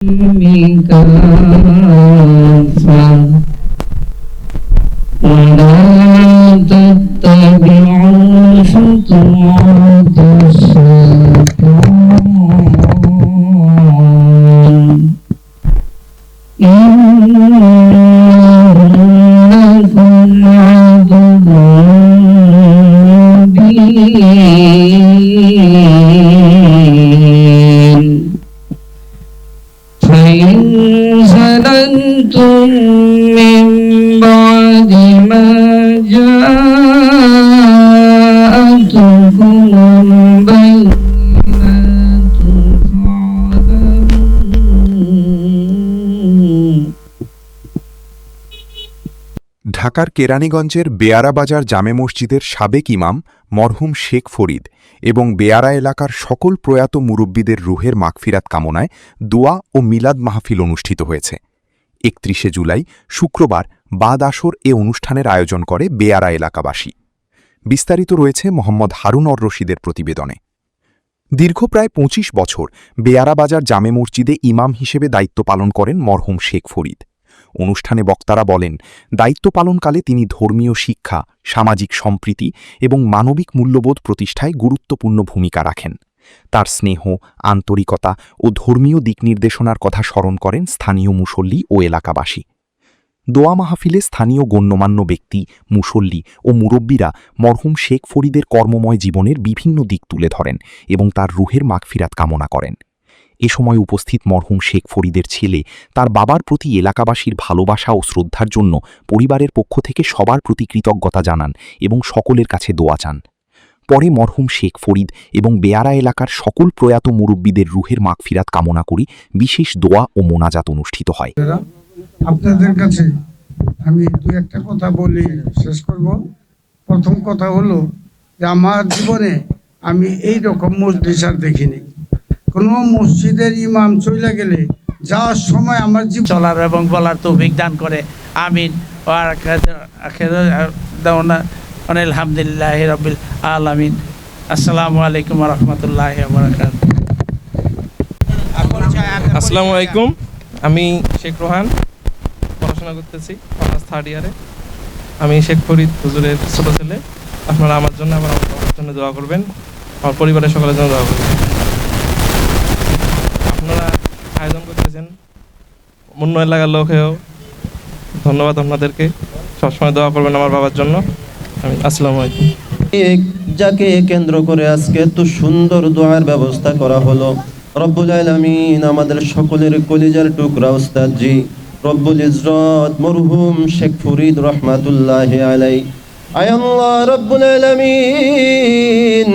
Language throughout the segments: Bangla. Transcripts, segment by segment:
كافة ولا تتبعوا خطوات الشيطان إنكم عدو مبين فإن زللتم من بعد ما جاءتكم البينات ঢাকার কেরানীগঞ্জের বেয়ারা বাজার জামে মসজিদের সাবেক ইমাম মরহুম শেখ ফরিদ এবং বেয়ারা এলাকার সকল প্রয়াত মুরব্বীদের রুহের মাগফিরাত কামনায় দোয়া ও মিলাদ মাহফিল অনুষ্ঠিত হয়েছে। ৩১ জুলাই শুক্রবার বাদ আসর এ অনুষ্ঠানের আয়োজন করে বেয়ারা এলাকাবাসী। বিস্তারিত রয়েছে মোহাম্মদ হারুন অর রশিদের প্রতিবেদনে। দীর্ঘ প্রায় ২৫ বছর বেয়ারা বাজার জামে মসজিদে ইমাম হিসেবে দায়িত্ব পালন করেন মরহুম শেখ ফরিদ। অনুষ্ঠানে বক্তারা বলেন, দায়িত্ব পালনকালে তিনি ধর্মীয় শিক্ষা, সামাজিক সম্প্রীতি এবং মানবিক মূল্যবোধ প্রতিষ্ঠায় গুরুত্বপূর্ণ ভূমিকা রাখেন। তার স্নেহ, আন্তরিকতা ও ধর্মীয় দিক নির্দেশনার কথা স্মরণ করেন স্থানীয় মুসল্লি ও এলাকাবাসী। দোয়া মাহফিলে স্থানীয় গণ্যমান্য ব্যক্তি, মুসল্লি ও মুরব্বীরা মরহুম শেখ ফরিদের কর্মময় জীবনের বিভিন্ন দিক তুলে ধরেন এবং তার রুহের মাগফিরাত কামনা করেন। এ সময় উপস্থিত মরহুম শেখ ফরিদের ছেলে তার বাবার প্রতি এলাকাবাসীর ভালোবাসা ও শ্রদ্ধার জন্য পরিবারের পক্ষ থেকে সবার প্রতি কৃতজ্ঞতা জানান এবং সকলের কাছে দোয়া চান। পরে মরহুম শেখ ফরিদ এবং বেয়ারা এলাকার সকল প্রয়াত মুরব্বীদের রুহের মাগফিরাত কামনা করি বিশেষ দোয়া ও মোনাজাত অনুষ্ঠিত হয়। আপনাদের কাছে আমি দুই একটা কথা বলি শেষ করব। প্রথম কথা হলো যে আমার জীবনে আমি এই রকম মজলিস আর দেখিনি। কোনো মসজিদের ইমাম চলে গেলে যাওয়ার সময় আমার জীবন চলার এবং বলার তৌফিক দান করে, আমিন। আলহামদুলিল্লাহ রাব্বিল আলামিন। আসসালামু আলাইকুম ওয়া রাহমাতুল্লাহি ওয়া বারাকাতুহু। আসসালামু আলাইকুম, আমি শেখ রোহান, পড়াশোনা করতেছি অনার্স 3rd ইয়ারে। আমি শেখ ফরিদ হুজুরের ছোট ছেলে। আপনারা আমার জন্য, আমার বাবার জন্য দোয়া করবেন, আমার পরিবারের সকলের জন্য দোয়া করবেন। আপনারা আয়োজন করতেছেন, অন্য এলাকার লোক হয়েও ধন্যবাদ আপনাদেরকে। সবসময় দোয়া করবেন আমার বাবার জন্য। আমি আসসালামু আলাইকুম। যাকে কেন্দ্র করে আজকে এত সুন্দর দোয়ার ব্যবস্থা করা হলো, রব্বুল আলামিন আমাদের সকলের কলিজার টুকরা উস্তাদ জি রব্বুল ইজ্জত মরহুম শেখ ফরিদ রহমাতুল্লাহি আলাইহি। আয় আল্লাহ রব্বুল আলামিন,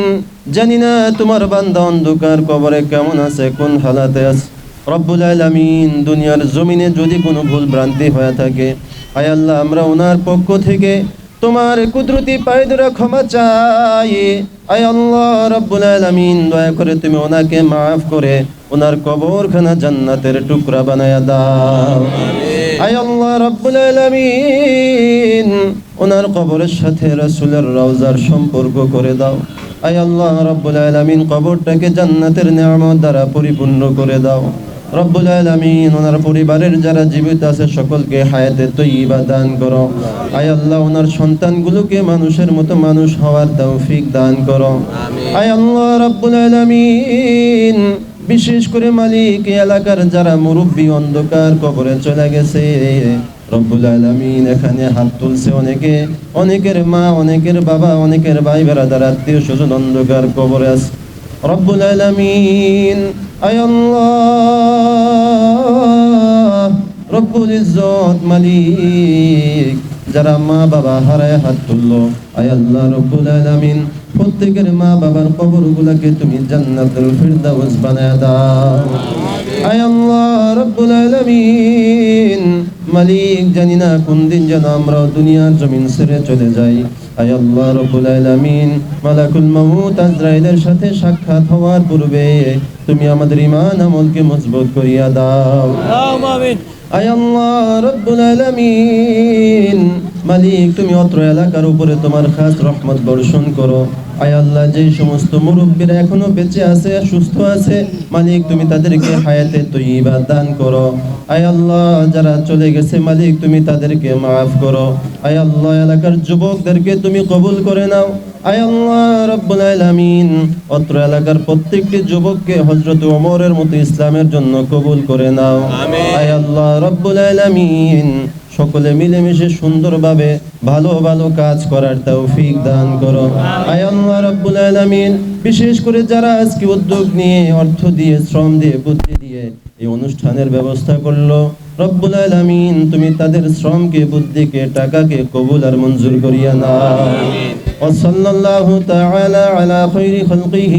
জানি না তোমার বান্দা অন্ধকার কবরে কেমন আছে, কোন হালাতে আছে। রব্বুল আলামিন, দুনিয়ার জমিনে যদি কোনো ভুল ভ্রান্তি হয়ে থাকে, আয় আল্লাহ আমরা ওনার পক্ষ থেকে তোমার কুদরতি পায়ে ধরে ক্ষমা চাই। আয় আল্লাহ রব্বুল আলামিন, দয়া করে তুমি ওনাকে মাফ করে ওনার কবরখানা জান্নাতের টুকরা বানায়া দাও। আয় আল্লাহ রব্বুল আলামিন, ওনার কবরের সাথে রাসূলের রওজার সম্পর্ক করে দাও। আয় আল্লাহ রব্বুল আলামিন, কবরটাকে জান্নাতের নিয়ামত দ্বারা পরিপূর্ণ করে দাও। রব্বুল আলামিন, ওনার পরিবারের যারা জীবিত আছে সকলকে হায়াতে তয়্যিবা দান করো। আয় আল্লাহ, ওনার সন্তানগুলোকে মানুষের মতো মানুষ হওয়ার তৌফিক দান করো। আয় আল্লাহ রব্বুল আলামিন, বিশেষ করে মালিক এলাকার যারা মুরব্বী অন্ধকার কবরে চলে গেছে, রব্বুল আলামিন এখানে হাত তুলছে অনেকে, অনেকের মা, অনেকের বাবা, অনেকের ভাই বেরাদার আত্মীয় স্বজন অন্ধকার কবরে আছে। রব্বুল আলামিন, আয় আল্লাহ রব্বুল ইজ্জত মালিক, যারা মা বাবা হারায় হাত তুললো, আয় আল্লাহ রব্বুল আলামিন প্রত্যেকের মা বাবার কবরগুলোকে তুমি জান্নাতুল ফিরদাউস বানায়া দাও। আয় আল্লাহ রব্বুল আলামিন, মালিক জানি না কোন দিন যেন আমরা দুনিয়ার জমিন ছেড়ে চলে যাই। আয় আল্লাহ রব্বুল আলামিন, মালাকুল মাউত আজরাইলের সাথে সাক্ষাৎ হওয়ার পূর্বে তুমি আমাদের ঈমান আমলকে মজবুত করিয়া দাও। আমিন। আয় আল্লাহ রব্বুল আলামিন, মালিক তুমি অত্র এলাকার উপরে তোমার খাস রহমত বর্ষণ করো। আয় আল্লাহ, যে সমস্ত মুরব্বীরা এখনো বেঁচে আছে, সুস্থ আছে, মালিক তুমি তাদেরকে হায়াতে তৈয়বা দান করো। আয় আল্লাহ, যারা চলে গেছে মালিক তুমি তাদেরকে মাফ করো। আয় আল্লাহ, এলাকার যুবকদেরকে তুমি কবুল করে নাও। আয় আল্লাহ রাব্বুল আলামিন, অত্র এলাকার প্রত্যেকটি যুবককে হযরত ওমরের মতো ইসলামের জন্য কবুল করে নাও। আয় আল্লাহ রাব্বুল আলামিন, সকলে মিলেমিশে সুন্দরভাবে ভালো ভালো কাজ করার তৌফিক দান করো। আয় আল্লাহ রাব্বুল আলামিন, বিশেষ করে যারা আজকে উদ্যোগ নিয়ে অর্থ দিয়ে, শ্রম দিয়ে, বুদ্ধি দিয়ে এই অনুষ্ঠানের ব্যবস্থা করলো, রব্বুল আলামিন তুমি তাদের শ্রমকে, বুদ্ধিকে, টাকাকে কবুল আর মঞ্জুর করিয়া নাও। وصلى الله تعالى على خير خلقه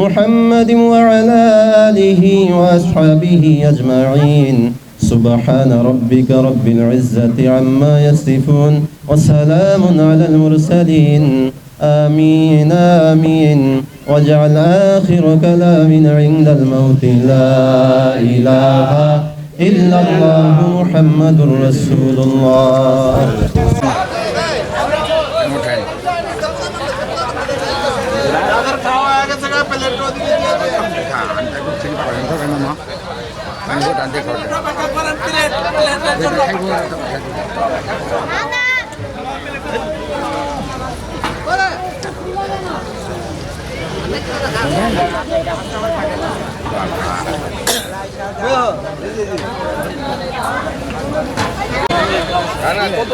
محمد وعلى آله وأصحابه أجمعين. سبحان ربك رب العزة عما يصفون وسلام على المرسلين. آمين آمين. واجعل آخر كلامنا عند الموت لا إله إلا الله محمد رسول الله. কত